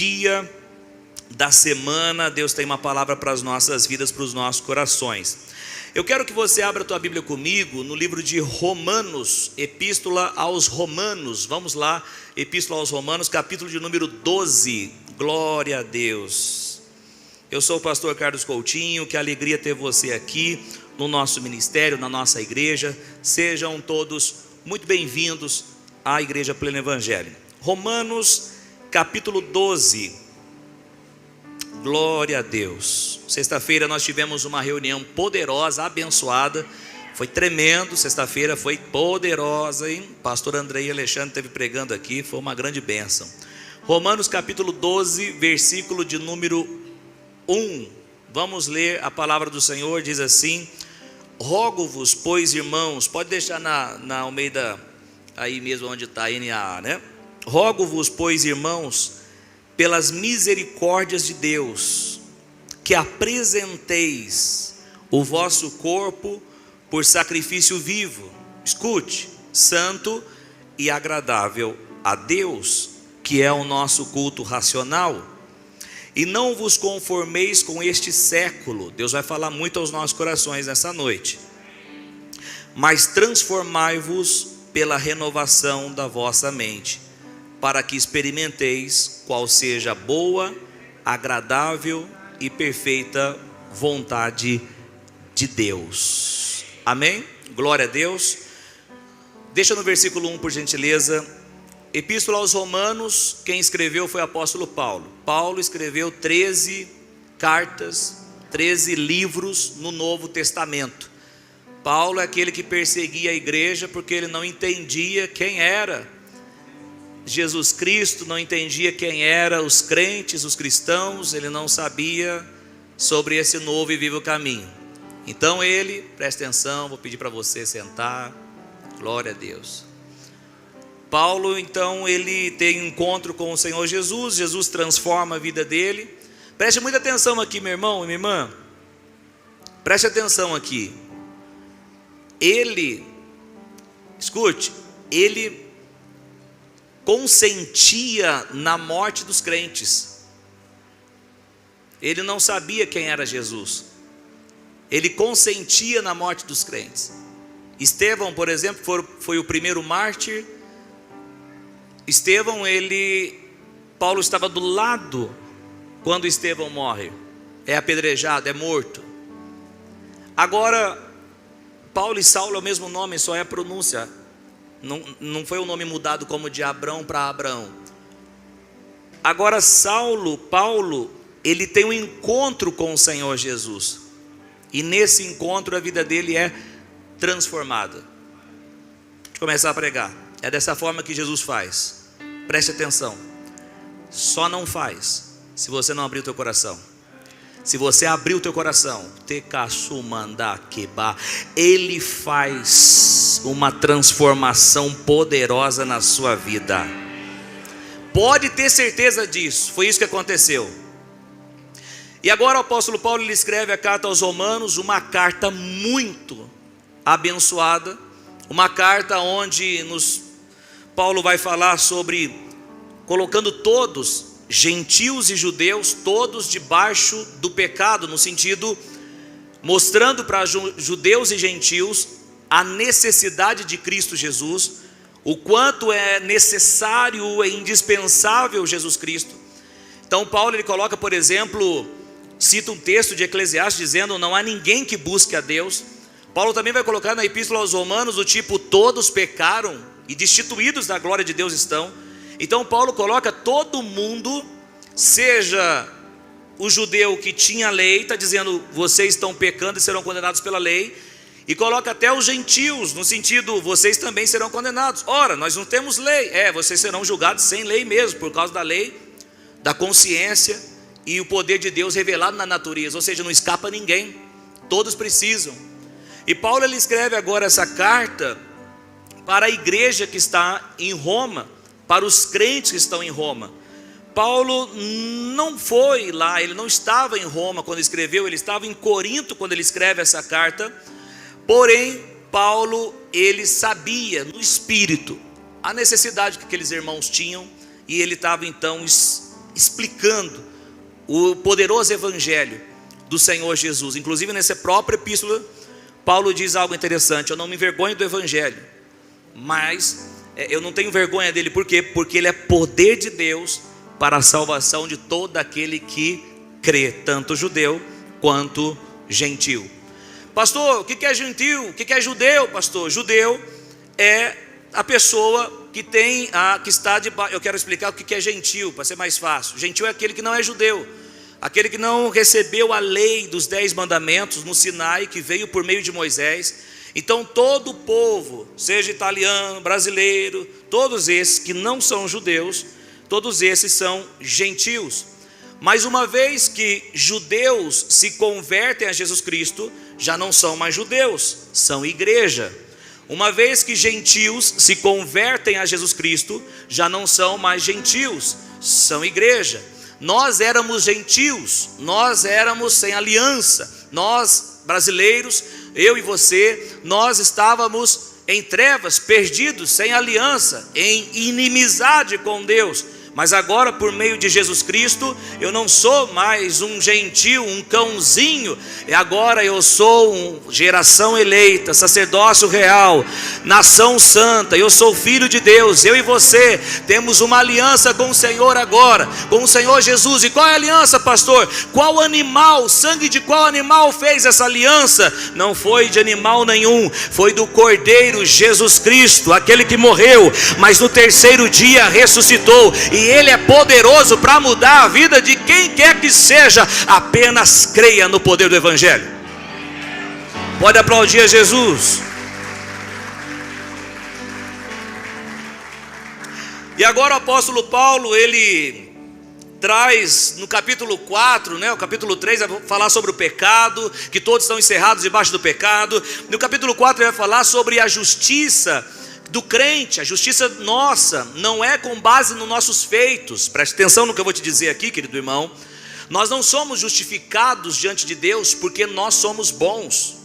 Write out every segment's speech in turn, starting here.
dia da semana. Deus tem uma palavra para as nossas vidas, para os nossos corações. Eu quero que você abra a tua Bíblia comigo no livro de Romanos, Epístola aos Romanos. Vamos lá, Epístola aos Romanos, capítulo de número 12. Glória a Deus. Eu sou o pastor Carlos Coutinho, que alegria ter você aqui no nosso ministério, na nossa igreja. Sejam todos muito bem-vindos à Igreja Pleno Evangelho. Romanos, capítulo 12. Glória a Deus. Sexta-feira nós tivemos uma reunião poderosa, abençoada. Foi tremendo, sexta-feira foi poderosa, hein? Pastor Andrei Alexandre esteve pregando aqui, foi uma grande bênção. Romanos capítulo 12, versículo de número 1. Vamos ler a palavra do Senhor, diz assim: rogo-vos, pois, irmãos, pode deixar na Almeida, aí mesmo onde está a NAA, né? Rogo-vos, pois, irmãos, pelas misericórdias de Deus, que apresenteis o vosso corpo por sacrifício vivo, escute, santo e agradável a Deus, que é o nosso culto racional. E não vos conformeis com este século. Deus vai falar muito aos nossos corações nessa noite. Mas transformai-vos pela renovação da vossa mente, para que experimenteis qual seja a boa, agradável e perfeita vontade de Deus. Amém? Glória a Deus. Deixa no versículo 1, por gentileza. Epístola aos Romanos, quem escreveu foi o apóstolo Paulo. Paulo escreveu 13 cartas, 13 livros no Novo Testamento. Paulo é aquele que perseguia a igreja porque ele não entendia quem era Jesus Cristo, não entendia quem eram os crentes, os cristãos. Ele não sabia sobre esse novo e vivo caminho. Então ele, presta atenção, vou pedir para você sentar. Glória a Deus. Paulo, então, ele tem um encontro com o Senhor Jesus. Jesus transforma a vida dele. Preste muita atenção aqui, meu irmão e minha irmã. Preste atenção aqui. Ele, escute, ele consentia na morte dos crentes. Ele não sabia quem era Jesus. Ele consentia na morte dos crentes. Estevão, por exemplo, foi o primeiro mártir. Estevão, Paulo estava do lado quando Estevão morre, é apedrejado, é morto. Agora, Paulo e Saulo é o mesmo nome, só é a pronúncia. Não foi o nome mudado como de Abrão para Abraão. Agora Paulo, ele tem um encontro com o Senhor Jesus. E nesse encontro a vida dele é transformada. Deixa eu começar a pregar. É dessa forma que Jesus faz. Preste atenção. Só não faz se você não abrir o teu coração. Se você abrir o teu coração, ele faz uma transformação poderosa na sua vida. Pode ter certeza disso. Foi isso que aconteceu. E agora o apóstolo Paulo, ele escreve a carta aos Romanos, uma carta muito abençoada, uma carta onde Paulo vai falar sobre colocando todos, gentios e judeus, todos debaixo do pecado, no sentido, mostrando para judeus e gentios a necessidade de Cristo Jesus, o quanto é necessário, é indispensável Jesus Cristo. Então Paulo, ele coloca, por exemplo, cita um texto de Eclesiastes dizendo: não há ninguém que busque a Deus. Paulo também vai colocar na Epístola aos Romanos o tipo: todos pecaram e destituídos da glória de Deus estão. Então Paulo coloca todo mundo, seja o judeu que tinha lei, está dizendo: vocês estão pecando e serão condenados pela lei. E coloca até os gentios, no sentido: vocês também serão condenados. Ora, nós não temos lei. Vocês serão julgados sem lei mesmo, por causa da lei, da consciência e o poder de Deus revelado na natureza. Ou seja, não escapa ninguém, todos precisam. E Paulo, ele escreve agora essa carta para a igreja que está em Roma, para os crentes que estão em Roma. Paulo não foi lá, ele não estava em Roma quando escreveu, ele estava em Corinto quando ele escreve essa carta. Porém, Paulo, ele sabia no espírito a necessidade que aqueles irmãos tinham, e ele estava então explicando o poderoso evangelho do Senhor Jesus. Inclusive nessa própria epístola, Paulo diz algo interessante: eu não me envergonho do evangelho, mas eu não tenho vergonha dele. Por quê? Porque ele é poder de Deus para a salvação de todo aquele que crê, tanto judeu quanto gentil. Pastor, o que é gentil? O que é judeu, pastor? Judeu é a pessoa que está debaixo. Eu quero explicar o que é gentil, para ser mais fácil. Gentil é aquele que não é judeu, aquele que não recebeu a lei dos 10 mandamentos no Sinai, que veio por meio de Moisés. Então todo o povo, seja italiano, brasileiro, todos esses que não são judeus, todos esses são gentios. Mas uma vez que judeus se convertem a Jesus Cristo, já não são mais judeus, são igreja. Uma vez que gentios se convertem a Jesus Cristo, já não são mais gentios, são igreja. Nós éramos gentios, nós éramos sem aliança, nós brasileiros, eu e você, nós estávamos em trevas, perdidos, sem aliança, em inimizade com Deus. Mas agora, por meio de Jesus Cristo, eu não sou mais um gentio, um cãozinho. E agora eu sou geração eleita, sacerdócio real, nação santa. Eu sou filho de Deus. Eu e você temos uma aliança com o Senhor agora, com o Senhor Jesus. E qual é a aliança, pastor? Qual animal, sangue de qual animal fez essa aliança? Não foi de animal nenhum, foi do Cordeiro Jesus Cristo, aquele que morreu, mas no terceiro dia ressuscitou. E Ele é poderoso para mudar a vida de quem quer que seja. Apenas creia no poder do evangelho. Pode aplaudir a Jesus. E agora o apóstolo Paulo, ele traz no capítulo 4, o capítulo 3 vai falar sobre o pecado, que todos estão encerrados debaixo do pecado. No capítulo 4 ele vai falar sobre a justiça do crente. A justiça nossa não é com base nos nossos feitos. Preste atenção no que eu vou te dizer aqui, querido irmão. Nós não somos justificados diante de Deus porque nós somos bons.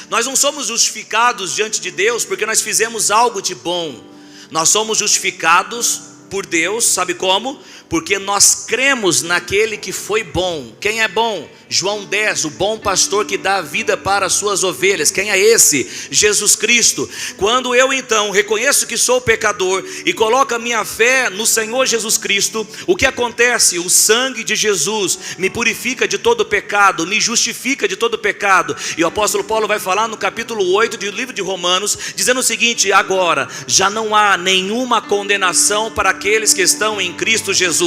Nós não somos justificados diante de Deus porque nós fizemos algo de bom. Nós somos justificados por Deus, sabe como? Porque nós cremos naquele que foi bom. Quem é bom? João 10, o bom pastor que dá a vida para as suas ovelhas. Quem é esse? Jesus Cristo. Quando eu então reconheço que sou pecador e coloco a minha fé no Senhor Jesus Cristo, o que acontece? O sangue de Jesus me purifica de todo pecado, me justifica de todo pecado. E o apóstolo Paulo vai falar no capítulo 8 do livro de Romanos, dizendo o seguinte: agora já não há nenhuma condenação para aqueles que estão em Cristo Jesus.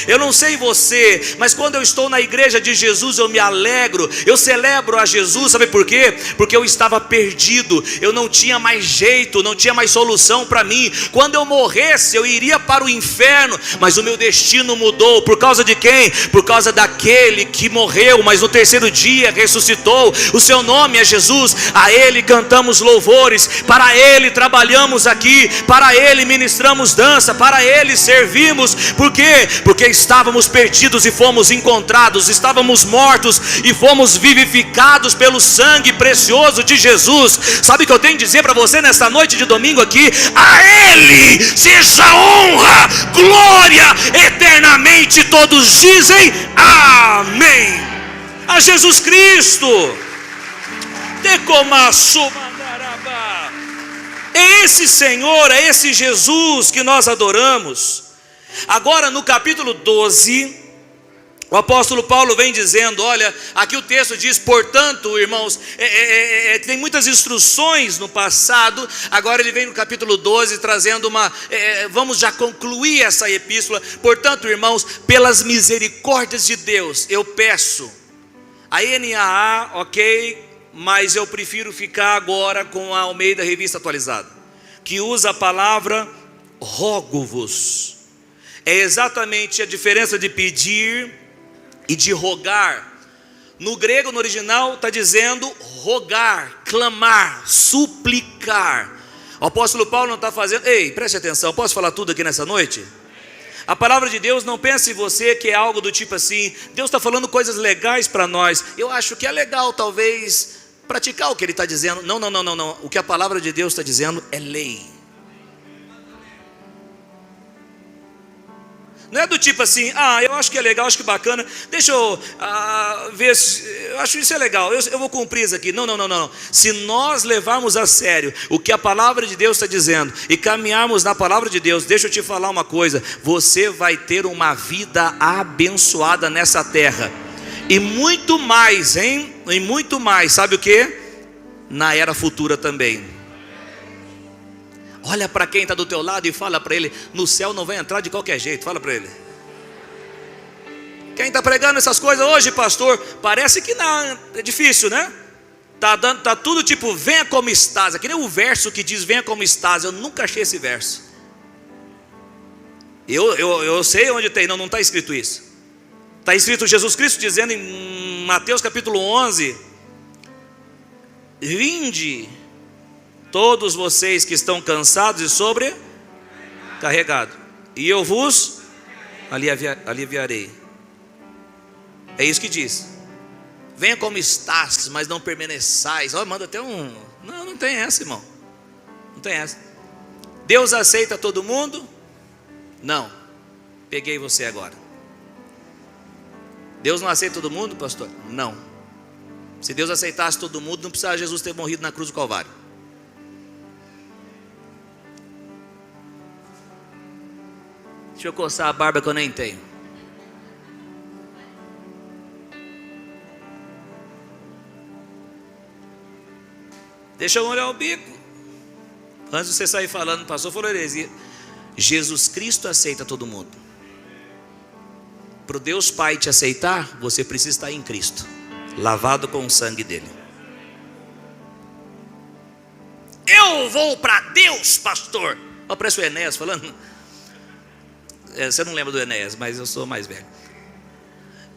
Eu não sei você, mas quando eu estou na igreja de Jesus, eu me alegro, eu celebro a Jesus. Sabe por quê? Porque eu estava perdido, eu não tinha mais jeito, não tinha mais solução para mim. Quando eu morresse, eu iria para o inferno, mas o meu destino mudou. Por causa de quem? Por causa daquele que morreu, mas no terceiro dia ressuscitou. O seu nome é Jesus. A Ele cantamos louvores, para Ele trabalhamos aqui, para Ele ministramos dança, para Ele servimos. Por quê? Porque estávamos perdidos e fomos encontrados, estávamos mortos e fomos vivificados pelo sangue precioso de Jesus. Sabe o que eu tenho que dizer para você nesta noite de domingo aqui? A Ele seja honra, glória eternamente. Todos dizem amém. A Jesus Cristo. É esse Senhor, é esse Jesus que nós adoramos. Agora no capítulo 12, o apóstolo Paulo vem dizendo, olha, aqui o texto diz, portanto, irmãos, tem muitas instruções no passado. Agora ele vem no capítulo 12 trazendo vamos já concluir essa epístola. Portanto, irmãos, pelas misericórdias de Deus, eu peço, a NAA, ok, mas eu prefiro ficar agora com a Almeida Revista Atualizada, que usa a palavra rogo-vos. É exatamente a diferença de pedir e de rogar. No grego, no original, está dizendo rogar, clamar, suplicar. O apóstolo Paulo não está fazendo... Ei, preste atenção, posso falar tudo aqui nessa noite? A palavra de Deus, não pense em você que é algo do tipo assim, Deus está falando coisas legais para nós. Eu acho que é legal talvez praticar o que Ele está dizendo. Não. O que a palavra de Deus está dizendo é lei. Não é do tipo assim, eu acho que é legal, acho que bacana, deixa eu ver, eu acho isso é legal, eu vou cumprir isso aqui. Não. Se nós levarmos a sério o que a palavra de Deus está dizendo e caminharmos na palavra de Deus, deixa eu te falar uma coisa, você vai ter uma vida abençoada nessa terra. E muito mais, e muito mais, sabe o que? Na era futura também. Olha para quem está do teu lado e fala para ele, no céu não vai entrar de qualquer jeito, fala para ele. Quem está pregando essas coisas hoje, pastor, parece que não, é difícil, né? Tá tudo tipo, venha como estás, é que nem o verso que diz, venha como estás, eu nunca achei esse verso. Eu sei onde tem, não está escrito isso. Está escrito Jesus Cristo dizendo em Mateus capítulo 11, vinde, todos vocês que estão cansados e sobrecarregados, e eu vos aliviarei. É isso que diz. Venha como estás, mas não permaneçais. Manda até um... Não tem essa, irmão. Não tem essa. Deus aceita todo mundo? Não. Peguei você agora. Deus não aceita todo mundo, pastor? Não. Se Deus aceitasse todo mundo, não precisava Jesus ter morrido na cruz do Calvário. Deixa eu coçar a barba que eu nem tenho. Deixa eu olhar o bico. Antes de você sair falando, pastor falou heresia. Jesus Cristo aceita todo mundo. Para o Deus Pai te aceitar, você precisa estar em Cristo, lavado com o sangue dele. Eu vou para Deus, pastor. Olha, parece o Enéas falando. Você não lembra do Enéas, mas eu sou mais velho.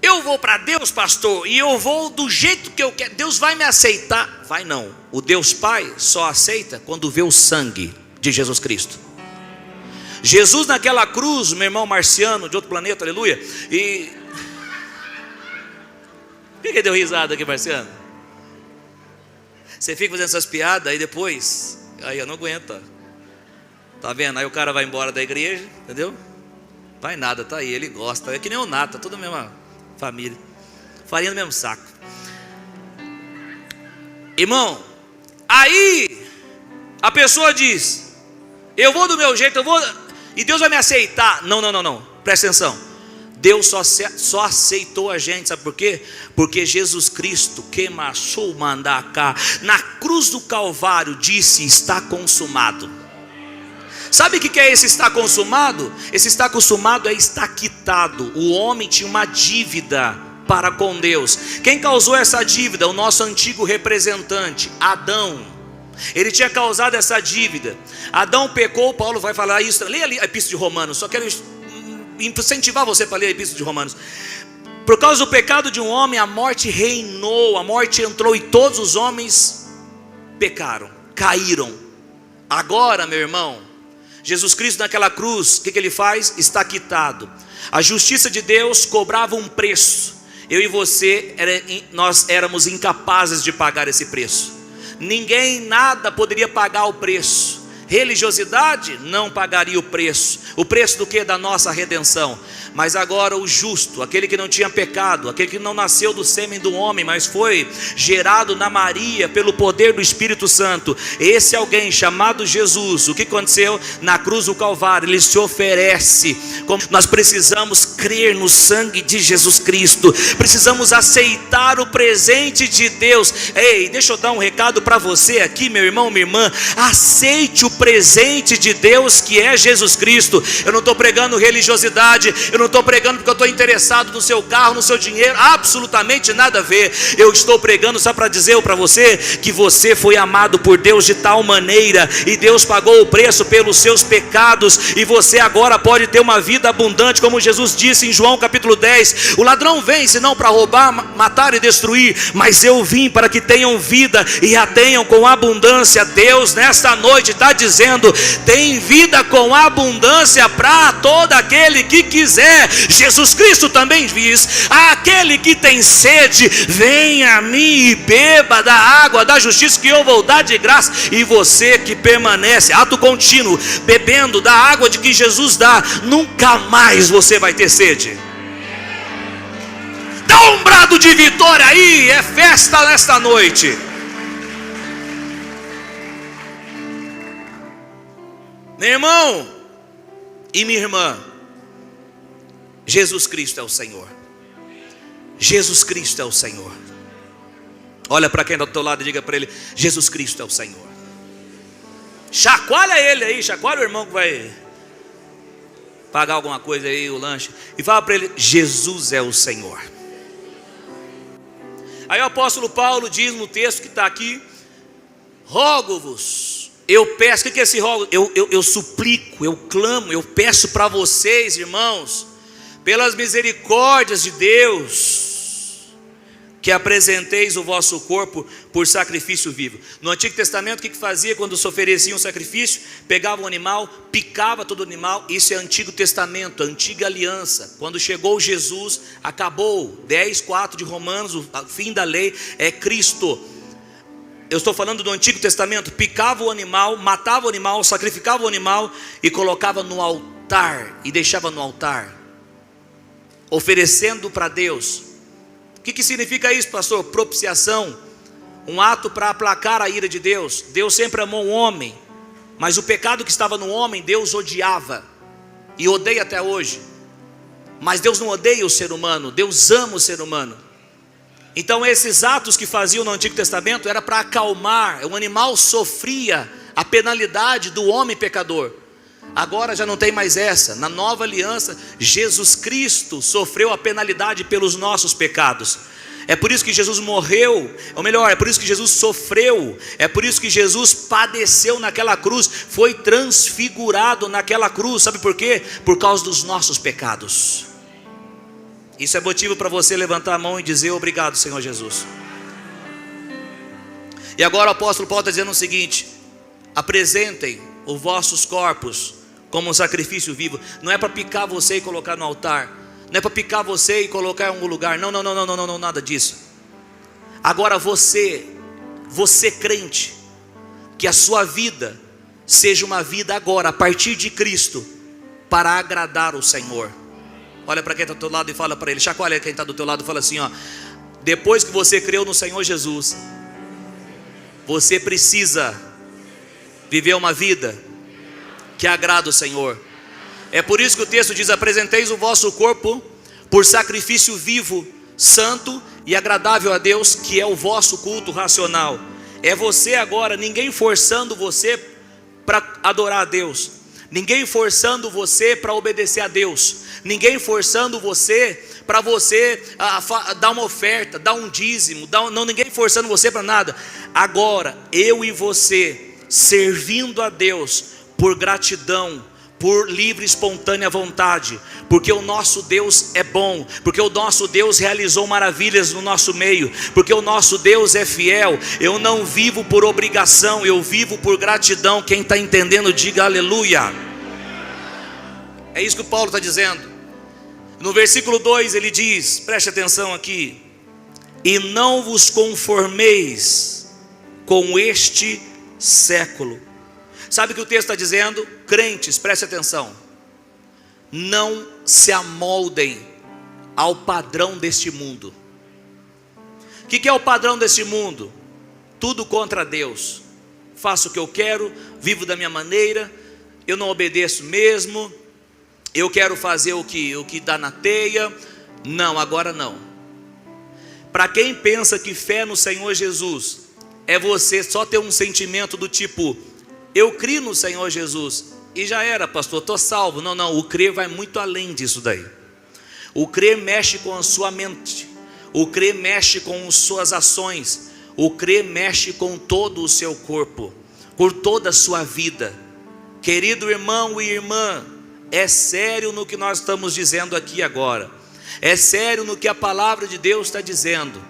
Eu vou para Deus, pastor, e eu vou do jeito que eu quero. Deus vai me aceitar? Vai não. O Deus Pai só aceita quando vê o sangue de Jesus Cristo. Jesus naquela cruz, meu irmão marciano de outro planeta, aleluia. E por que deu risada aqui, marciano? Você fica fazendo essas piadas, aí depois, aí eu não aguento. Tá vendo? Aí o cara vai embora da igreja, entendeu? Vai nada, tá aí, ele gosta. É que nem o Nata, toda a mesma família, farinha do mesmo saco. Irmão, aí a pessoa diz, eu vou do meu jeito, eu vou, e Deus vai me aceitar. Não, presta atenção. Deus só aceitou a gente, sabe por quê? Porque Jesus Cristo, que maçou mandar cá, na cruz do Calvário disse, está consumado. Sabe o que é esse está consumado? Esse está consumado é está quitado. O homem tinha uma dívida para com Deus. Quem causou essa dívida? O nosso antigo representante, Adão. Ele tinha causado essa dívida. Adão pecou, Paulo vai falar isso. Leia ali a Epístola de Romanos. Só quero incentivar você para ler a Epístola de Romanos. Por causa do pecado de um homem, a morte reinou. A morte entrou e todos os homens pecaram, caíram. Agora, meu irmão, Jesus Cristo naquela cruz, o que ele faz? Está quitado. A justiça de Deus cobrava um preço. Eu e você, nós éramos incapazes de pagar esse preço. Ninguém, nada poderia pagar o preço. Religiosidade não pagaria o preço. O preço do que? Da nossa redenção. Mas agora o justo, aquele que não tinha pecado, aquele que não nasceu do sêmen do homem, mas foi gerado na Maria pelo poder do Espírito Santo, esse alguém chamado Jesus, o que aconteceu? Na cruz do Calvário, ele se oferece. Como nós precisamos crer no sangue de Jesus Cristo, precisamos aceitar o presente de Deus. Ei, deixa eu dar um recado para você aqui, meu irmão, minha irmã. Aceite o presente de Deus que é Jesus Cristo. Eu não estou pregando religiosidade, eu não estou pregando porque eu estou interessado no seu carro, no seu dinheiro, absolutamente nada a ver. Eu estou pregando só para dizer para você que você foi amado por Deus de tal maneira, e Deus pagou o preço pelos seus pecados, e você agora pode ter uma vida abundante, como Jesus disse em João capítulo 10, o ladrão vem senão para roubar, matar e destruir, mas eu vim para que tenham vida e a tenham com abundância. Deus nesta noite está dizendo dizendo: tem vida com abundância para todo aquele que quiser. Jesus Cristo também diz: aquele que tem sede, venha a mim e beba da água da justiça que eu vou dar de graça. E você que permanece, ato contínuo, bebendo da água de que Jesus dá, nunca mais você vai ter sede. Dá um brado de vitória aí, é festa nesta noite. Meu irmão e minha irmã, Jesus Cristo é o Senhor. Jesus Cristo é o Senhor. Olha para quem está do teu lado e diga para ele: Jesus Cristo é o Senhor. Chacoalha ele aí, chacoalha o irmão que vai pagar alguma coisa aí, o lanche, e fala para ele: Jesus é o Senhor. Aí o apóstolo Paulo diz no texto que está aqui: rogo-vos, eu peço. O que é esse rogo? Eu suplico, eu clamo, eu peço para vocês, irmãos, pelas misericórdias de Deus, que apresenteis o vosso corpo por sacrifício vivo. No Antigo Testamento, o que fazia quando se oferecia um sacrifício? Pegava um animal, picava todo o animal. Isso é Antigo Testamento, Antiga Aliança. Quando chegou Jesus, acabou. 10:4 de Romanos, o fim da lei é Cristo. Eu estou falando do Antigo Testamento. Picava o animal, matava o animal, sacrificava o animal e colocava no altar, e deixava no altar, oferecendo para Deus. O que significa isso, pastor? Propiciação, um ato para aplacar a ira de Deus. Deus sempre amou o homem, mas o pecado que estava no homem, Deus odiava, e odeia até hoje. Mas Deus não odeia o ser humano, Deus ama o ser humano. Então esses atos que faziam no Antigo Testamento era para acalmar. O animal sofria a penalidade do homem pecador. Agora já não tem mais essa. Na nova aliança, Jesus Cristo sofreu a penalidade pelos nossos pecados. É por isso que Jesus morreu, ou melhor, é por isso que Jesus sofreu, é por isso que Jesus padeceu naquela cruz, foi transfigurado naquela cruz. Sabe por quê? Por causa dos nossos pecados. Isso é motivo para você levantar a mão e dizer: obrigado, Senhor Jesus. E agora o apóstolo Paulo está dizendo o seguinte: apresentem os vossos corpos como um sacrifício vivo. Não é para picar você e colocar no altar, não é para picar você e colocar em algum lugar. Não, nada disso. Agora você crente, que a sua vida seja uma vida agora, a partir de Cristo, para agradar o Senhor. Olha para quem está do teu lado e fala para ele, chacoalha quem está do teu lado e fala assim: ó, depois que você creu no Senhor Jesus, você precisa viver uma vida que agrada o Senhor. É por isso que o texto diz: apresenteis o vosso corpo por sacrifício vivo, santo e agradável a Deus, que é o vosso culto racional. É você agora, ninguém forçando você para adorar a Deus, ninguém forçando você para obedecer a Deus, ninguém forçando você para você dar uma oferta, dar um dízimo, ninguém forçando você para nada. Agora, eu e você, servindo a Deus por gratidão, por livre e espontânea vontade, porque o nosso Deus é bom, porque o nosso Deus realizou maravilhas no nosso meio, porque o nosso Deus é fiel. Eu não vivo por obrigação, eu vivo por gratidão. Quem está entendendo, diga aleluia. É isso que o Paulo está dizendo. No versículo 2 ele diz, preste atenção aqui: e não vos conformeis com este século. Sabe o que o texto está dizendo? Crentes, preste atenção: não se amoldem ao padrão deste mundo. O que é o padrão deste mundo? Tudo contra Deus. Faço o que eu quero, vivo da minha maneira, eu não obedeço mesmo, eu quero fazer o que dá na teia. Não, agora não. Para quem pensa que fé no Senhor Jesus é você só ter um sentimento do tipo: eu creio no Senhor Jesus e já era, pastor, estou salvo. Não, o crer vai muito além disso daí. O crer mexe com a sua mente, o crer mexe com as suas ações, o crer mexe com todo o seu corpo, por toda a sua vida. Querido irmão e irmã, é sério no que nós estamos dizendo aqui agora, é sério no que a palavra de Deus está dizendo.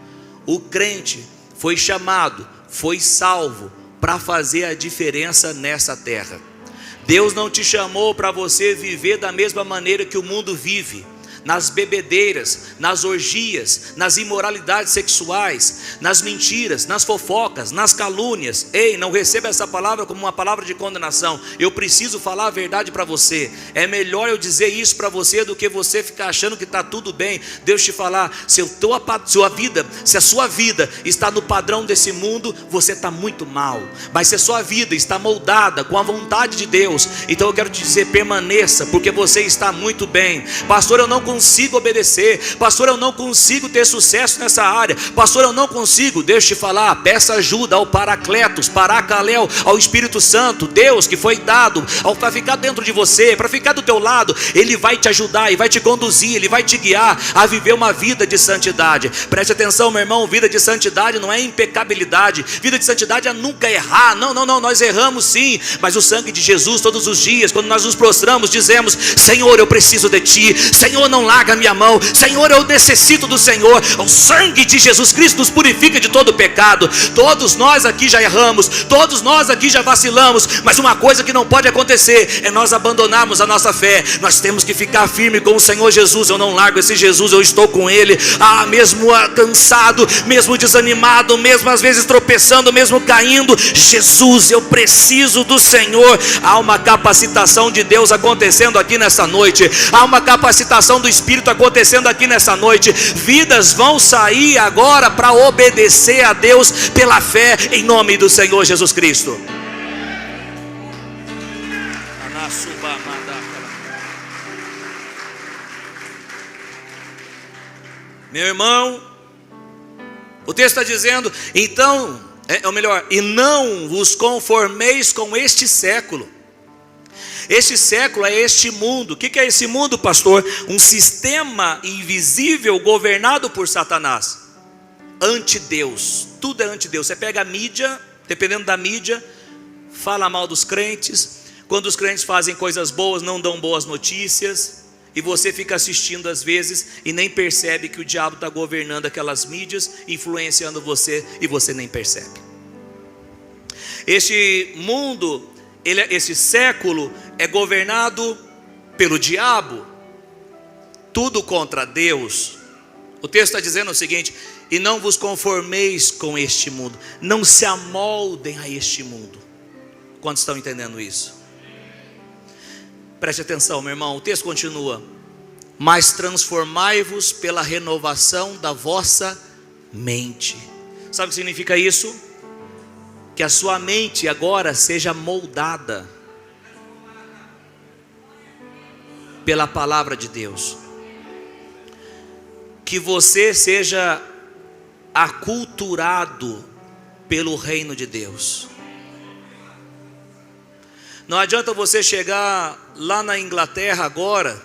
O crente foi chamado, foi salvo para fazer a diferença nessa terra. Deus não te chamou para você viver da mesma maneira que o mundo vive, nas bebedeiras, nas orgias, nas imoralidades sexuais, nas mentiras, nas fofocas, nas calúnias. Ei, não receba essa palavra como uma palavra de condenação. Eu preciso falar a verdade para você. É melhor eu dizer isso para você do que você ficar achando que está tudo bem. Deus te falar, se a sua vida está no padrão desse mundo, você está muito mal. Mas se a sua vida está moldada com a vontade de Deus, então eu quero te dizer, permaneça, porque você está muito bem. Pastor, eu não consigo obedecer. Pastor, eu não consigo ter sucesso nessa área. Pastor, eu não consigo. Deixa eu te falar, peça ajuda ao Paracletos, Paracaléu, ao Espírito Santo, Deus que foi dado para ficar dentro de você, para ficar do teu lado. Ele vai te ajudar e vai te conduzir, ele vai te guiar a viver uma vida de santidade. Preste atenção, meu irmão, vida de santidade não é impecabilidade. Vida de santidade é nunca errar. Não, nós erramos sim, mas o sangue de Jesus todos os dias, quando nós nos prostramos, dizemos, Senhor, eu preciso de ti. Senhor, não larga minha mão. Senhor, eu necessito do Senhor. O sangue de Jesus Cristo nos purifica de todo pecado. Todos nós aqui já erramos, todos nós aqui já vacilamos, mas uma coisa que não pode acontecer é nós abandonarmos a nossa fé. Nós temos que ficar firme com o Senhor Jesus. Eu não largo esse Jesus, eu estou com Ele. Mesmo cansado, mesmo desanimado, mesmo às vezes tropeçando, mesmo caindo, Jesus, eu preciso do Senhor. Há uma capacitação de Deus acontecendo aqui nessa noite. Há uma capacitação do Espírito acontecendo aqui nessa noite. Vidas vão sair agora para obedecer a Deus pela fé em nome do Senhor Jesus Cristo. Meu irmão, o texto está dizendo, então, ou melhor, e não vos conformeis com este século. Este século é este mundo. O que é esse mundo, pastor? Um sistema invisível governado por Satanás. Anti-Deus. Tudo é anti-Deus. Você pega a mídia, dependendo da mídia, fala mal dos crentes. Quando os crentes fazem coisas boas, não dão boas notícias. E você fica assistindo às vezes e nem percebe que o diabo está governando aquelas mídias, influenciando você, e você nem percebe. Este mundo, esse século é governado pelo diabo, tudo contra Deus. O texto está dizendo o seguinte: e não vos conformeis com este mundo, não se amoldem a este mundo. Quantos estão entendendo isso? Preste atenção, meu irmão, o texto continua: mas transformai-vos pela renovação da vossa mente. Sabe o que significa isso? Que a sua mente agora seja moldada pela palavra de Deus. Que você seja aculturado pelo reino de Deus. Não adianta você chegar lá na Inglaterra agora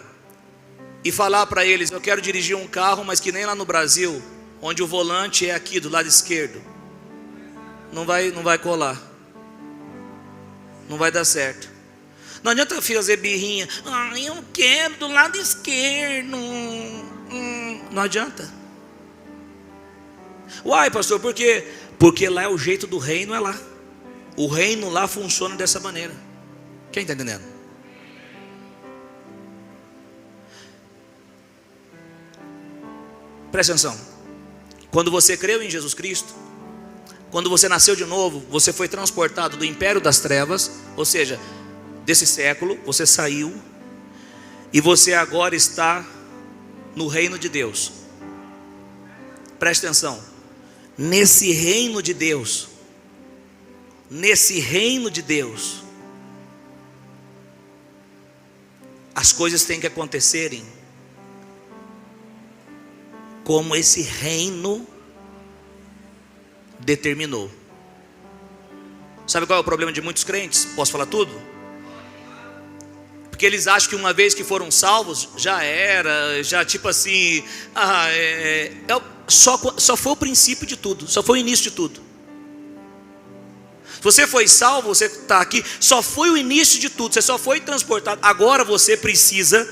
e falar para eles: eu quero dirigir um carro, mas que nem lá no Brasil, onde o volante é aqui do lado esquerdo. Não vai colar. Não vai dar certo. Não adianta fazer birrinha: eu quero do lado esquerdo. Não adianta. Uai, pastor, por quê? Porque lá é o jeito do reino, é lá. O reino lá funciona dessa maneira. Quem está entendendo? Presta atenção. Quando você creu em Jesus Cristo, quando você nasceu de novo, você foi transportado do império das trevas, ou seja, desse século, você saiu, e você agora está no reino de Deus. Preste atenção. Nesse reino de Deus, as coisas têm que acontecerem como esse reino determinou. Sabe qual é o problema de muitos crentes? Posso falar tudo? Porque eles acham que uma vez que foram salvos, já era, já tipo assim, só foi o princípio de tudo, só foi o início de tudo. Se você foi salvo, você está aqui, só foi o início de tudo, você só foi transportado. Agora você precisa,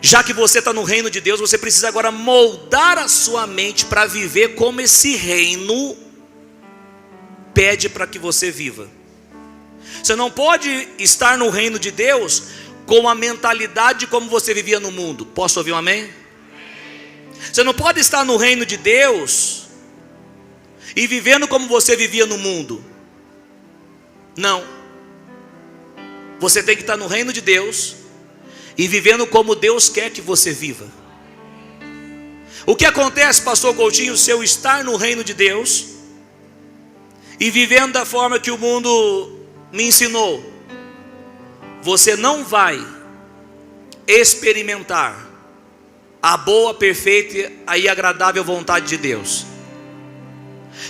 já que você está no reino de Deus, você precisa agora moldar a sua mente para viver como esse reino pede para que você viva. Você não pode estar no reino de Deus com a mentalidade como você vivia no mundo. Posso ouvir um amém? Você não pode estar no reino de Deus e vivendo como você vivia no mundo. Não. Você tem que estar no reino de Deus e vivendo como Deus quer que você viva. O que acontece, pastor Coutinho, se eu estar no reino de Deus e vivendo da forma que o mundo me ensinou? Você não vai experimentar a boa, perfeita e agradável vontade de Deus.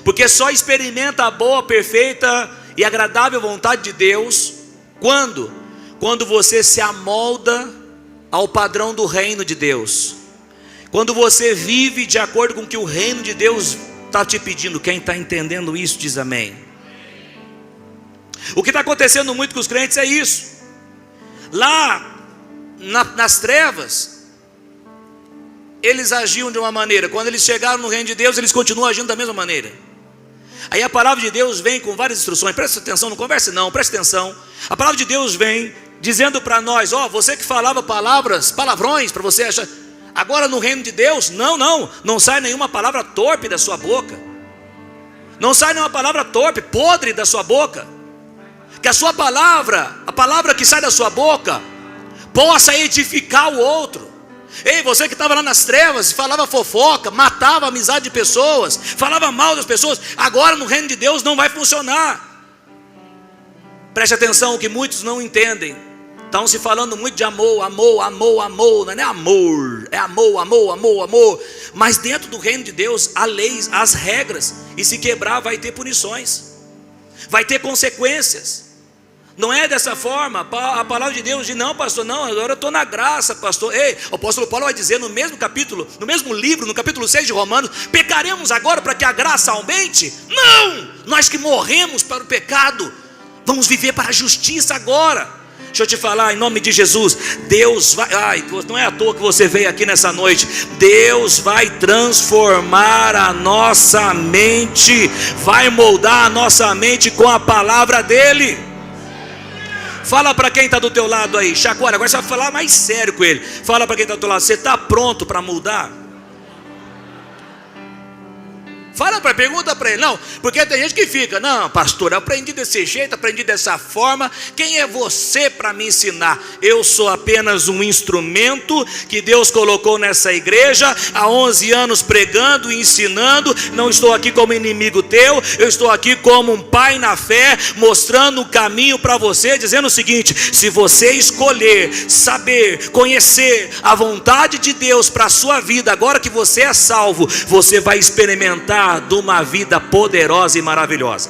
Porque só experimenta a boa, perfeita e agradável vontade de Deus quando você se amolda ao padrão do reino de Deus. Quando você vive de acordo com o que o reino de Deus está te pedindo. Quem está entendendo isso diz amém. O que está acontecendo muito com os crentes é isso. Lá nas trevas, eles agiam de uma maneira. Quando eles chegaram no reino de Deus, eles continuam agindo da mesma maneira. Aí a palavra de Deus vem com várias instruções. Presta atenção, não converse não, presta atenção. A palavra de Deus vem dizendo para nós: ó, você que falava palavrões para você achar, agora no reino de Deus, não sai nenhuma palavra torpe da sua boca. Não sai nenhuma palavra torpe, podre da sua boca. Que a sua palavra, a palavra que sai da sua boca, possa edificar o outro. Ei, você que estava lá nas trevas, falava fofoca, matava a amizade de pessoas, falava mal das pessoas, agora no reino de Deus não vai funcionar. Preste atenção, o que muitos não entendem. Estão se falando muito de amor, não é amor, é amor. Mas dentro do reino de Deus há leis, há as regras, e se quebrar vai ter punições, vai ter consequências. Não é dessa forma. A palavra de Deus diz: não, pastor, não, agora eu estou na graça, pastor. Ei, o apóstolo Paulo vai dizer no mesmo capítulo, no mesmo livro, no capítulo 6 de Romanos: pecaremos agora para que a graça aumente? Não, nós que morremos para o pecado, vamos viver para a justiça agora. Deixa eu te falar, em nome de Jesus, Deus vai, não é à toa que você veio aqui nessa noite. Deus vai transformar a nossa mente, vai moldar a nossa mente com a palavra dele. Fala para quem está do teu lado aí, chacoalha, agora você vai falar mais sério com ele. Fala para quem está do teu lado: você está pronto para mudar? Pergunta para ele. Não, porque tem gente que fica: não, pastor, eu aprendi desse jeito, aprendi dessa forma. Quem é você para me ensinar? Eu sou apenas um instrumento que Deus colocou nessa igreja há 11 anos pregando e ensinando. Não estou aqui como inimigo teu, eu estou aqui como um pai na fé, mostrando o caminho para você, dizendo o seguinte: se você escolher, saber, conhecer a vontade de Deus para a sua vida, agora que você é salvo, você vai experimentar de uma vida poderosa e maravilhosa.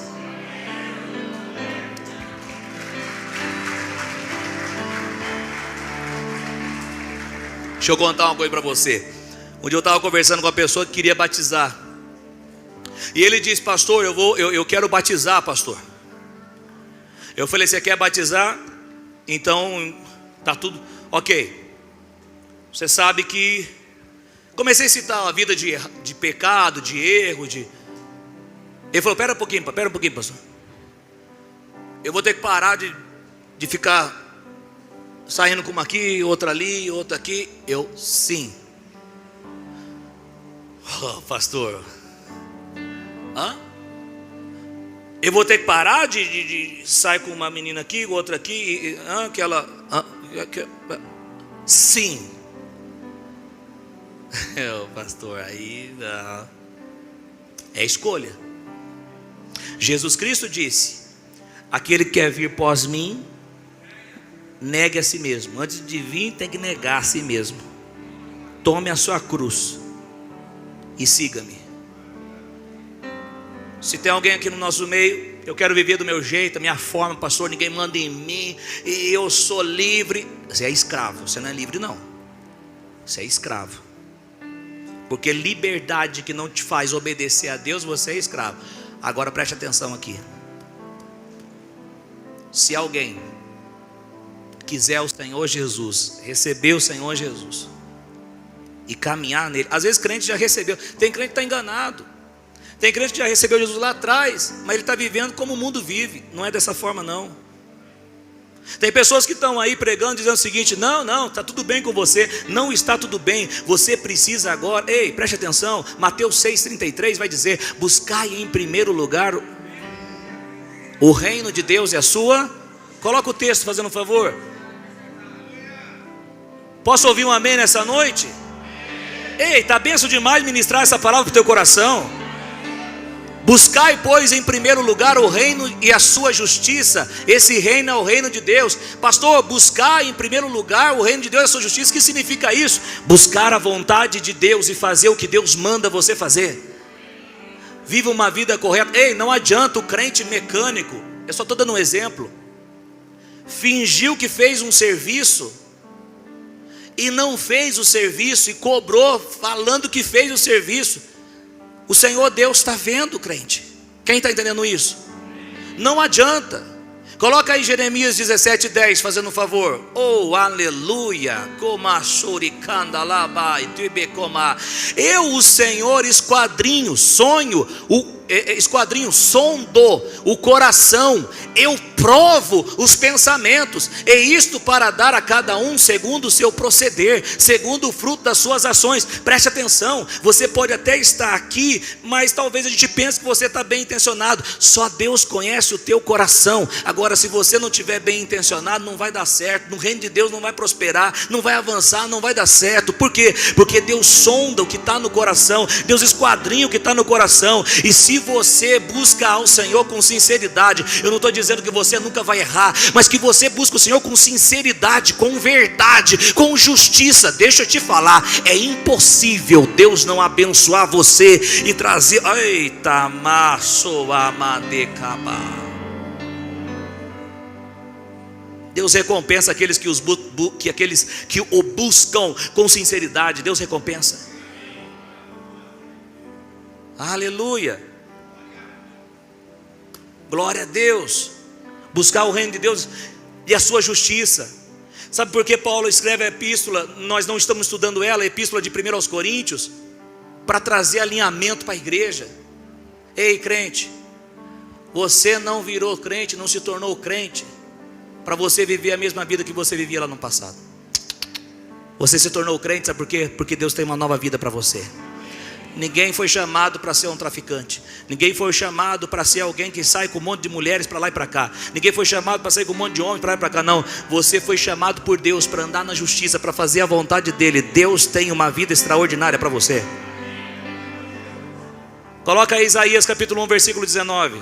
Deixa eu contar uma coisa para você. Um dia eu estava conversando com uma pessoa que queria batizar, e ele disse: pastor, eu quero batizar, pastor. Eu falei: você quer batizar? Então tá tudo ok. Você sabe que comecei a citar a vida de pecado, de erro, Ele falou: pera um pouquinho, pastor. Eu vou ter que parar de ficar saindo com uma aqui, outra ali, outra aqui. Eu, sim. Oh, pastor. Eu vou ter que parar de sair com uma menina aqui, outra aqui, sim. Pastor, aí é escolha. Jesus Cristo disse: aquele que quer vir após mim, negue a si mesmo. Antes de vir, tem que negar a si mesmo. Tome a sua cruz e siga-me. Se tem alguém aqui no nosso meio: eu quero viver do meu jeito, a minha forma, pastor, ninguém manda em mim, e eu sou livre. Você é escravo, você não é livre não. Você é escravo. Porque liberdade que não te faz obedecer a Deus, você é escravo. Agora preste atenção aqui. Se alguém quiser o Senhor Jesus, receber o Senhor Jesus e caminhar nele, às vezes crente já recebeu, tem crente que está enganado. Tem crente que já recebeu Jesus lá atrás, mas ele está vivendo como o mundo vive. Não é dessa forma não. Tem pessoas que estão aí pregando, dizendo o seguinte: não, está tudo bem com você. Não está tudo bem, você precisa agora. Ei, preste atenção, Mateus 6,33 vai dizer: buscai em primeiro lugar o reino de Deus e a sua. Coloca o texto, fazendo um favor. Posso ouvir um amém nessa noite? Ei, está benção demais ministrar essa palavra para o teu coração. Buscai, pois, em primeiro lugar o reino e a sua justiça. Esse reino é o reino de Deus. Pastor, buscar em primeiro lugar o reino de Deus e a sua justiça, o que significa isso? Buscar a vontade de Deus e fazer o que Deus manda você fazer. Viva uma vida correta. Ei, não adianta o crente mecânico, eu só estou dando um exemplo, fingiu que fez um serviço e não fez o serviço e cobrou falando que fez o serviço. O Senhor Deus está vendo, crente. Quem está entendendo isso? Não adianta. Coloca aí Jeremias 17:10, fazendo um favor. Oh, aleluia. Eu, o Senhor, esquadrinho, sonho, sondo o coração, eu provo os pensamentos, e isto para dar a cada um segundo o seu proceder, segundo o fruto das suas ações. Preste atenção, você pode até estar aqui, mas talvez a gente pense que você está bem intencionado. Só Deus conhece o teu coração. Agora, se você não estiver bem intencionado, não vai dar certo. No reino de Deus não vai prosperar, não vai avançar, não vai dar certo. Por quê? Porque Deus sonda o que está no coração, Deus esquadrinha o que está no coração. E se você busca ao Senhor com sinceridade, eu não estou dizendo que você nunca vai errar, mas que você busca o Senhor com sinceridade, com verdade, com justiça. Deixa eu te falar, é impossível Deus não abençoar você e trazer. Eita, maço amadecaba. Deus recompensa aqueles que o buscam com sinceridade. Deus recompensa. Aleluia. Glória a Deus. Buscar o reino de Deus e a sua justiça. Sabe por que Paulo escreve a epístola? Nós não estamos estudando ela, a epístola de 1 aos Coríntios, para trazer alinhamento para a igreja. Ei, crente, você não virou crente, não se tornou crente para você viver a mesma vida que você vivia lá no passado. Você se tornou crente, sabe por quê? Porque Deus tem uma nova vida para você. Ninguém foi chamado para ser um traficante. Ninguém foi chamado para ser alguém que sai com um monte de mulheres para lá e para cá. Ninguém foi chamado para sair com um monte de homens para lá e para cá. Não, você foi chamado por Deus para andar na justiça, para fazer a vontade dEle. Deus tem uma vida extraordinária para você. Coloca aí Isaías capítulo 1, versículo 19.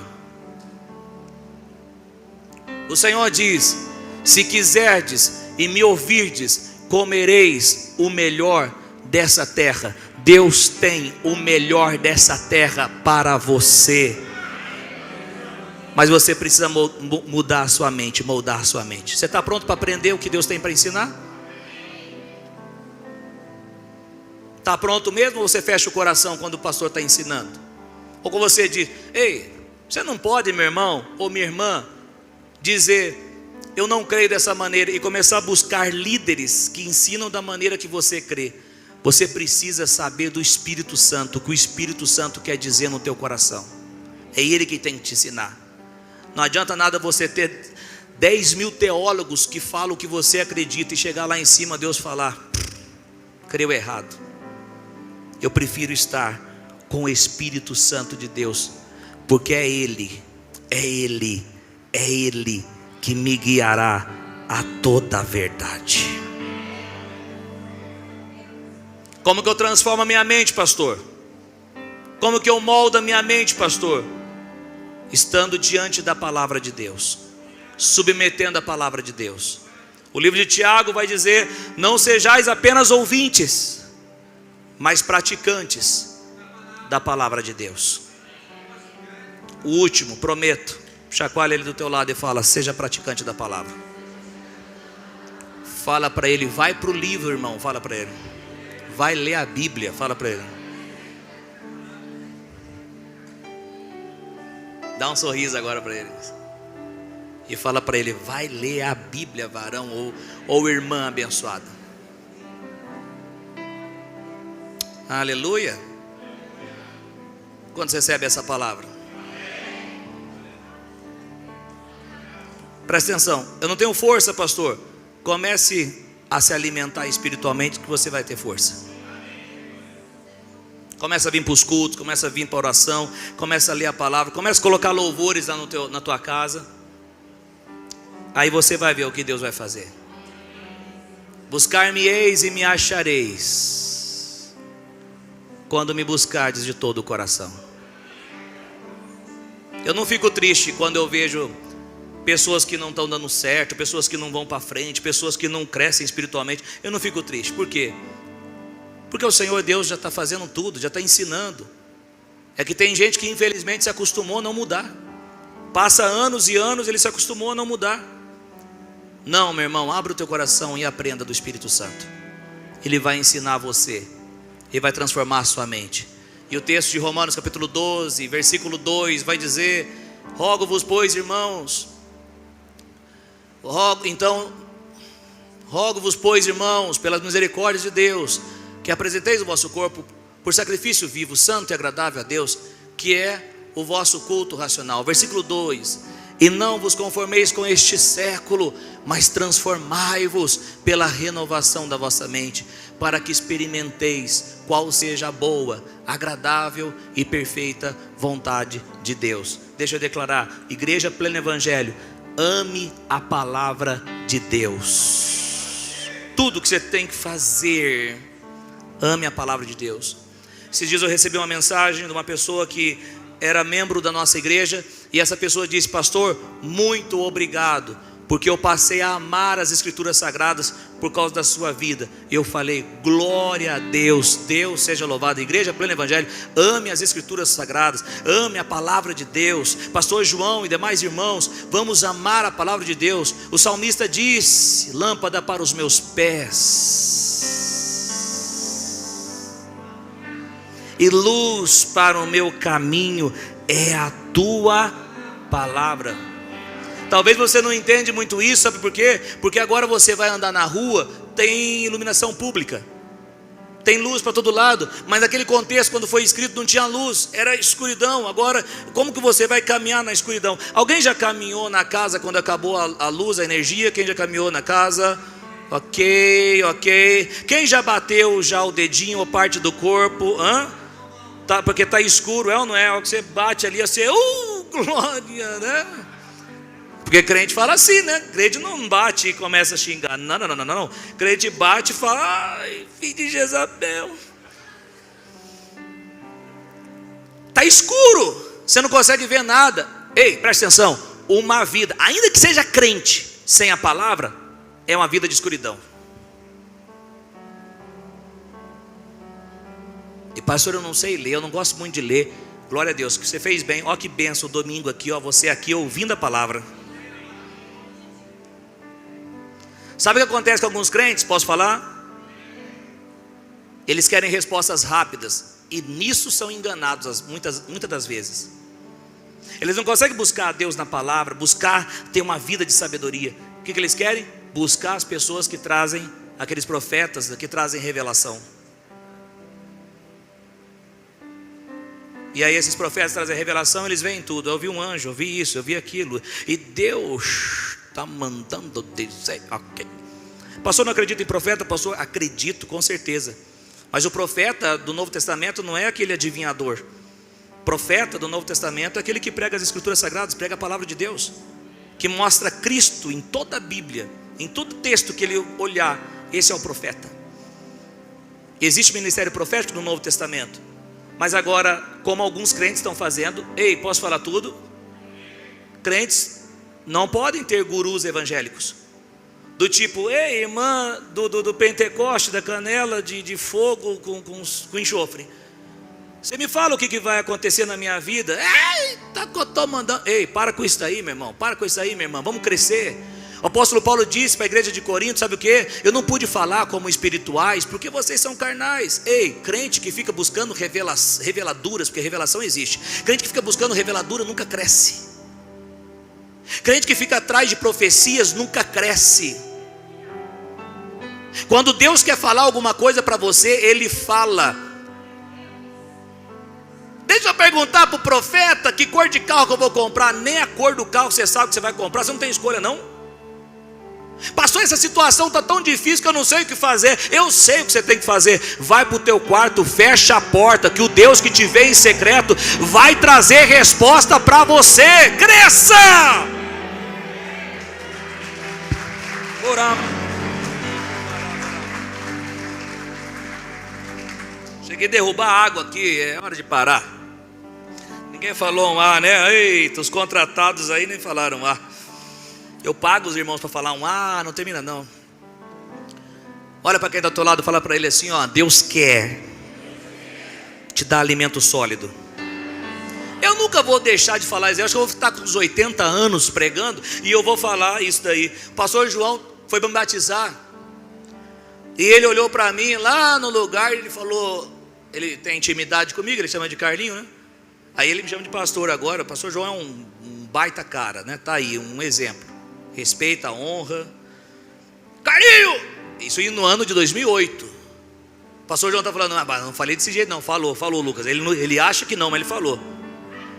O Senhor diz: se quiserdes e me ouvirdes, comereis o melhor dessa terra. Deus tem o melhor dessa terra para você. Mas você precisa mudar a sua mente, moldar a sua mente. Você está pronto para aprender o que Deus tem para ensinar? Está pronto mesmo, ou você fecha o coração quando o pastor está ensinando? Ou quando você diz: ei, você não pode, meu irmão ou minha irmã, dizer eu não creio dessa maneira, e começar a buscar líderes que ensinam da maneira que você crê. Você precisa saber do Espírito Santo, o que o Espírito Santo quer dizer no teu coração. É Ele que tem que te ensinar. Não adianta nada você ter 10 mil teólogos que falam o que você acredita e chegar lá em cima Deus falar: creu errado. Eu prefiro estar com o Espírito Santo de Deus, porque é Ele que me guiará a toda a verdade. Como que eu transformo a minha mente, pastor? Como que eu moldo a minha mente, pastor? Estando diante da palavra de Deus, submetendo a palavra de Deus. O livro de Tiago vai dizer: não sejais apenas ouvintes, mas praticantes da palavra de Deus. O último, prometo, chacoalha ele do teu lado e fala: seja praticante da palavra. Fala para ele: vai para o livro, irmão. Fala para ele: vai ler a Bíblia. Fala para ele. Dá um sorriso agora para ele e fala para ele: vai ler a Bíblia, varão ou irmã abençoada. Aleluia. Quando você recebe essa palavra? Presta atenção, eu não tenho força, pastor. Comece a se alimentar espiritualmente que você vai ter força. Começa a vir para os cultos, começa a vir para a oração, começa a ler a palavra, começa a colocar louvores lá na tua casa. Aí você vai ver o que Deus vai fazer. Buscar-me-eis e me achareis, quando me buscardes de todo o coração. Eu não fico triste quando eu vejo pessoas que não estão dando certo, pessoas que não vão para frente, pessoas que não crescem espiritualmente. Eu não fico triste, por quê? Porque o Senhor Deus já está fazendo tudo, já está ensinando. É que tem gente que infelizmente se acostumou a não mudar. Passa anos e anos, ele se acostumou a não mudar. Não, meu irmão, abra o teu coração e aprenda do Espírito Santo. Ele vai ensinar você, ele vai transformar a sua mente. E o texto de Romanos capítulo 12, versículo 2 vai dizer: rogo-vos, pois, irmãos, rogo-vos, pois, irmãos, pelas misericórdias de Deus, que apresenteis o vosso corpo por sacrifício vivo, santo e agradável a Deus, que é o vosso culto racional. Versículo 2: e não vos conformeis com este século, mas transformai-vos pela renovação da vossa mente, para que experimenteis qual seja a boa, agradável e perfeita vontade de Deus. Deixa eu declarar, Igreja Pleno Evangelho, ame a palavra de Deus. Tudo que você tem que fazer, ame a palavra de Deus. Esses dias eu recebi uma mensagem de uma pessoa que era membro da nossa igreja, e essa pessoa disse: pastor, muito obrigado, porque eu passei a amar as escrituras sagradas por causa da sua vida. Eu falei: glória a Deus, Deus seja louvado. Igreja Pleno Evangelho, ame as escrituras sagradas, ame a palavra de Deus. Pastor João e demais irmãos, vamos amar a palavra de Deus. O salmista disse: lâmpada para os meus pés e luz para o meu caminho é a tua palavra. Talvez você não entende muito isso, sabe por quê? Porque agora você vai andar na rua, tem iluminação pública, tem luz para todo lado, mas naquele contexto, quando foi escrito, não tinha luz, era escuridão. Agora, como que você vai caminhar na escuridão? Alguém já caminhou na casa quando acabou a luz, a energia? Quem já caminhou na casa? Ok. Quem já bateu já o dedinho ou parte do corpo? Tá, porque está escuro, é ou não é? O que você bate ali, você, glória, né? Porque crente fala assim, né? Crente não bate e começa a xingar. Não. Crente bate e fala: ai, filho de Jezabel. Está escuro, você não consegue ver nada. Ei, presta atenção. Uma vida, ainda que seja crente, sem a palavra, é uma vida de escuridão. E pastor, eu não sei ler, eu não gosto muito de ler. Glória a Deus, que você fez bem. Ó que benção, domingo aqui, ó, você aqui ouvindo a palavra. Sabe o que acontece com alguns crentes? Posso falar? Eles querem respostas rápidas, e nisso são enganados muitas das vezes. Eles não conseguem buscar a Deus na palavra, buscar ter uma vida de sabedoria. O que eles querem? Buscar as pessoas que trazem, aqueles profetas que trazem revelação. E aí esses profetas trazem revelação, eles veem tudo. Eu vi um anjo, eu vi isso, eu vi aquilo, e Deus está mandando dizer, ok. Pastor, não acredito em profeta? Pastor, acredito com certeza. Mas o profeta do Novo Testamento não é aquele adivinhador. Profeta do Novo Testamento é aquele que prega as escrituras sagradas, prega a palavra de Deus, que mostra Cristo em toda a Bíblia, em todo texto que ele olhar. Esse é o profeta. Existe ministério profético no Novo Testamento, mas agora, como alguns crentes estão fazendo, ei, posso falar tudo? Crentes não podem ter gurus evangélicos, do tipo: ei, irmã do Pentecoste, da canela de fogo com enxofre, você me fala o que vai acontecer na minha vida? Eita, que eu estou mandando. Ei, para com isso aí, meu irmão, para com isso aí, minha irmã, vamos crescer. O apóstolo Paulo disse para a igreja de Corinto, sabe o que? Eu não pude falar como espirituais, porque vocês são carnais. Ei, crente que fica buscando reveladuras, porque revelação existe. Crente que fica buscando reveladura nunca cresce. Crente que fica atrás de profecias nunca cresce. Quando Deus quer falar alguma coisa para você, Ele fala. Deixa se eu perguntar para o profeta que cor de carro que eu vou comprar, nem a cor do carro você sabe que você vai comprar, você não tem escolha não. Pastor, essa situação está tão difícil que eu não sei o que fazer. Eu sei o que você tem que fazer. Vai para o teu quarto, fecha a porta, que o Deus que te vê em secreto vai trazer resposta para você. Cresça! Oramos. Cheguei a derrubar água aqui, é hora de parar. Ninguém falou um A, né? Eita, os contratados aí nem falaram A. Eu pago os irmãos para falar um A, não termina não. Olha para quem está do teu lado, fala para ele assim, ó: Deus quer te dar alimento sólido. Eu nunca vou deixar de falar isso. Eu acho que eu vou estar com uns 80 anos pregando e eu vou falar isso daí. O pastor João foi para me batizar e ele olhou para mim lá no lugar e ele falou, ele tem intimidade comigo, ele chama de Carlinho, né? Aí ele me chama de pastor agora. O pastor João é um baita cara, né? Tá aí um exemplo. Respeita, honra. Carlinho! Isso no ano de 2008. O pastor João está falando, não falei desse jeito não. Falou Lucas. Ele acha que não, mas ele falou.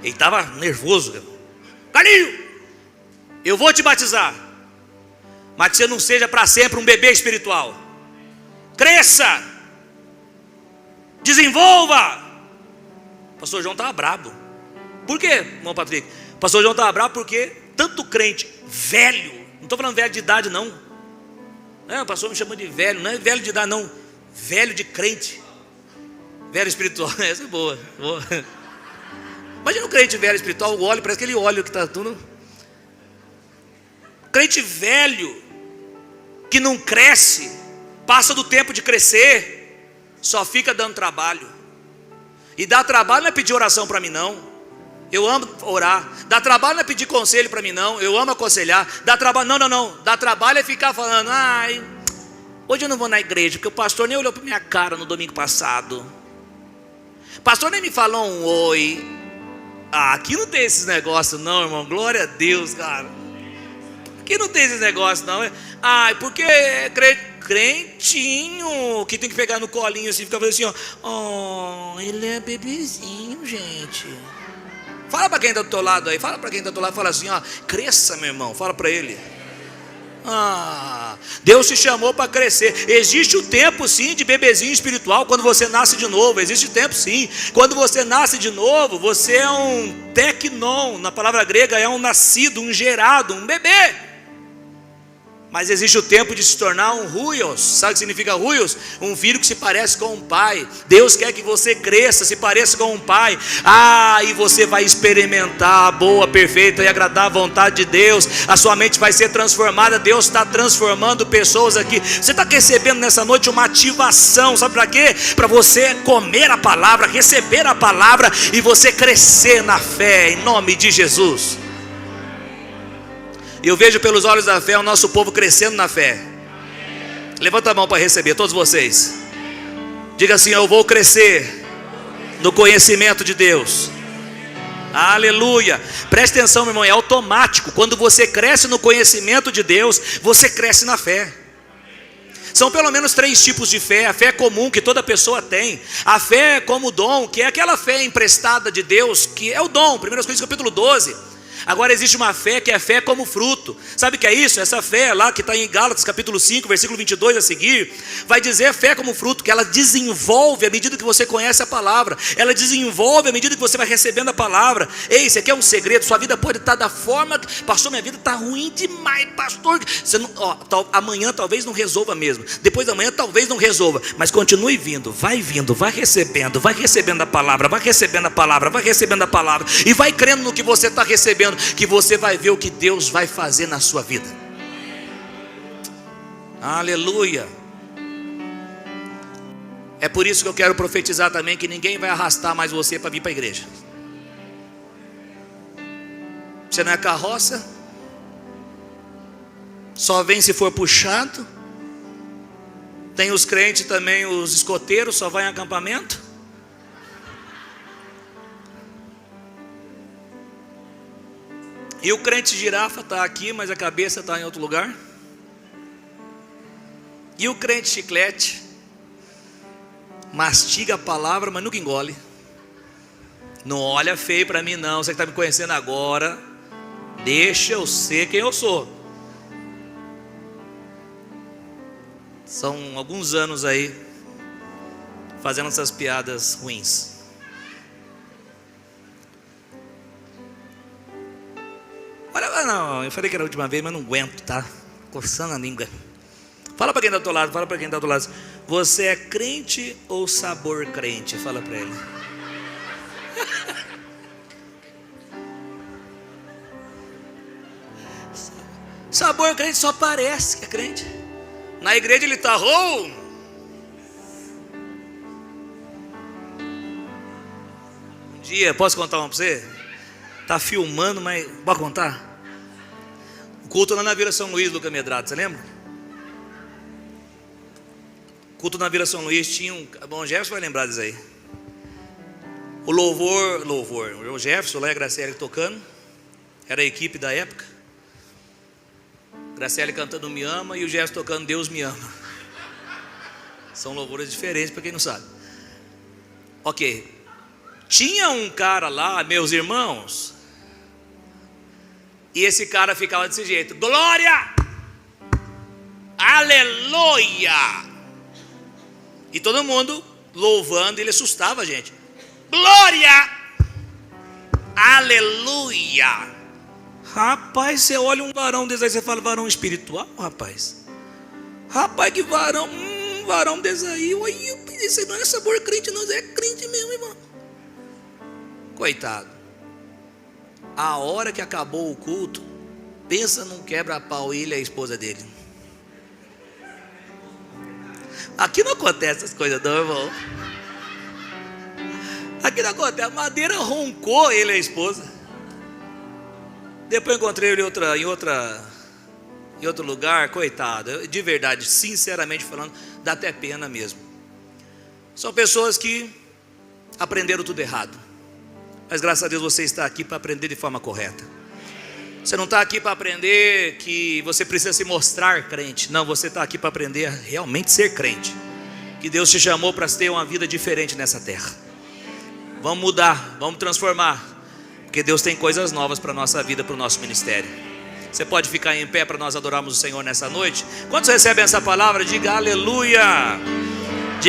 Ele estava nervoso. Carlinho! Eu vou te batizar, mas que você não seja para sempre um bebê espiritual. Cresça! Desenvolva! O pastor João estava brabo. Por quê, irmão Patrick? O pastor João estava brabo porque tanto crente velho, não estou falando velho de idade não. O pastor me chama de velho, não é velho de idade não, velho de crente, velho espiritual. Essa é boa. Imagina um crente velho espiritual, o óleo, parece aquele óleo que está tudo. Crente velho, que não cresce, passa do tempo de crescer, só fica dando trabalho. E dar trabalho não é pedir oração para mim não. Eu amo orar. Dá trabalho não é pedir conselho para mim não. Eu amo aconselhar. Dá trabalho, não. Dá trabalho é ficar falando, hoje eu não vou na igreja, porque o pastor nem olhou para minha cara no domingo passado. O pastor nem me falou um oi. Aqui não tem esses negócios não, irmão. Glória a Deus, cara. Aqui não tem esses negócios não. Porque crentinho que tem que pegar no colinho assim, ficar fazendo assim, ó. Ele é bebezinho, gente. Fala para quem está do teu lado aí, fala assim, ó, cresça, meu irmão, fala para ele. Deus te chamou para crescer. Existe o tempo sim de bebezinho espiritual, quando você nasce de novo. Existe tempo sim. Quando você nasce de novo, você é um teknon, na palavra grega é um nascido, um gerado, um bebê. Mas existe o tempo de se tornar um huios. Sabe o que significa huios? Um filho que se parece com um pai. Deus quer que você cresça, se pareça com um pai. E você vai experimentar a boa, perfeita e agradável vontade de Deus. A sua mente vai ser transformada. Deus está transformando pessoas aqui. Você está recebendo nessa noite uma ativação. Sabe para quê? Para você comer a palavra, receber a palavra e você crescer na fé, em nome de Jesus. E eu vejo pelos olhos da fé o nosso povo crescendo na fé. Levanta a mão para receber, todos vocês. Diga assim: eu vou crescer no conhecimento de Deus. Aleluia. Preste atenção, meu irmão, é automático. Quando você cresce no conhecimento de Deus, você cresce na fé. São pelo menos 3 tipos de fé. A fé comum que toda pessoa tem. A fé como dom, que é aquela fé emprestada de Deus, que é o dom. 1 Coríntios capítulo 12. Agora existe uma fé que é fé como fruto. Sabe o que é isso? Essa fé lá que está em Gálatas capítulo 5, versículo 22 a seguir, vai dizer fé como fruto, que ela desenvolve à medida que você conhece a palavra. Ela desenvolve à medida que você vai recebendo a palavra. Ei, isso aqui é um segredo. Sua vida pode estar da forma que, pastor, minha vida está ruim demais, pastor. Você não, amanhã talvez não resolva mesmo. Depois da manhã talvez não resolva. Mas continue vindo, vai recebendo a palavra, vai recebendo a palavra, vai recebendo a palavra. E vai crendo no que você está recebendo, que você vai ver o que Deus vai fazer na sua vida. Aleluia. É por isso que eu quero profetizar também que ninguém vai arrastar mais você para vir para a igreja. Você não é carroça, só vem se for puxado. Tem os crentes também, os escoteiros, só vai em acampamento. E o crente girafa está aqui, mas a cabeça está em outro lugar. E o crente chiclete mastiga a palavra, mas nunca engole. Não olha feio para mim não, você que está me conhecendo agora, deixa eu ser quem eu sou. São alguns anos aí fazendo essas piadas ruins. Olha, não, eu falei que era a última vez, mas não aguento, tá? Coçando a língua. Fala para quem está do lado, fala para quem está do lado. Você é crente ou sabor crente? Fala para ele. Sabor crente só parece que é crente. Na igreja ele está Um dia, posso contar uma para você? Tá filmando, mas pode contar? O culto lá na Vila São Luís, Lucas Medrado, você lembra? O culto na Vila São Luís tinha um... Bom, o Jefferson vai lembrar disso aí. O louvor, o Jefferson lá e a Graciele tocando. Era a equipe da época. Graciele cantando Me Ama e o Jefferson tocando Deus Me Ama. São louvores diferentes para quem não sabe. Ok. Tinha um cara lá, meus irmãos, e esse cara ficava desse jeito: glória, aleluia. E todo mundo louvando, ele assustava a gente. Glória, aleluia. Rapaz, você olha um varão desse aí, você fala: varão espiritual, rapaz. Rapaz, que varão, varão desse aí. Esse não é sabor crente, não, é crente mesmo, irmão. Coitado. A hora que acabou o culto, pensa num quebra-pau, ele e a esposa dele. Aqui não acontece essas coisas não, irmão. Aqui não acontece. A madeira roncou ele e a esposa. Depois eu encontrei ele em outro lugar. Coitado, de verdade, sinceramente falando, dá até pena mesmo. São pessoas que aprenderam tudo errado. Mas graças a Deus você está aqui para aprender de forma correta. Você não está aqui para aprender que você precisa se mostrar crente. Não, você está aqui para aprender a realmente ser crente. Que Deus te chamou para ter uma vida diferente nessa terra. Vamos mudar, vamos transformar. Porque Deus tem coisas novas para a nossa vida, para o nosso ministério. Você pode ficar em pé para nós adorarmos o Senhor nessa noite? Quantos recebem essa palavra? Diga aleluia.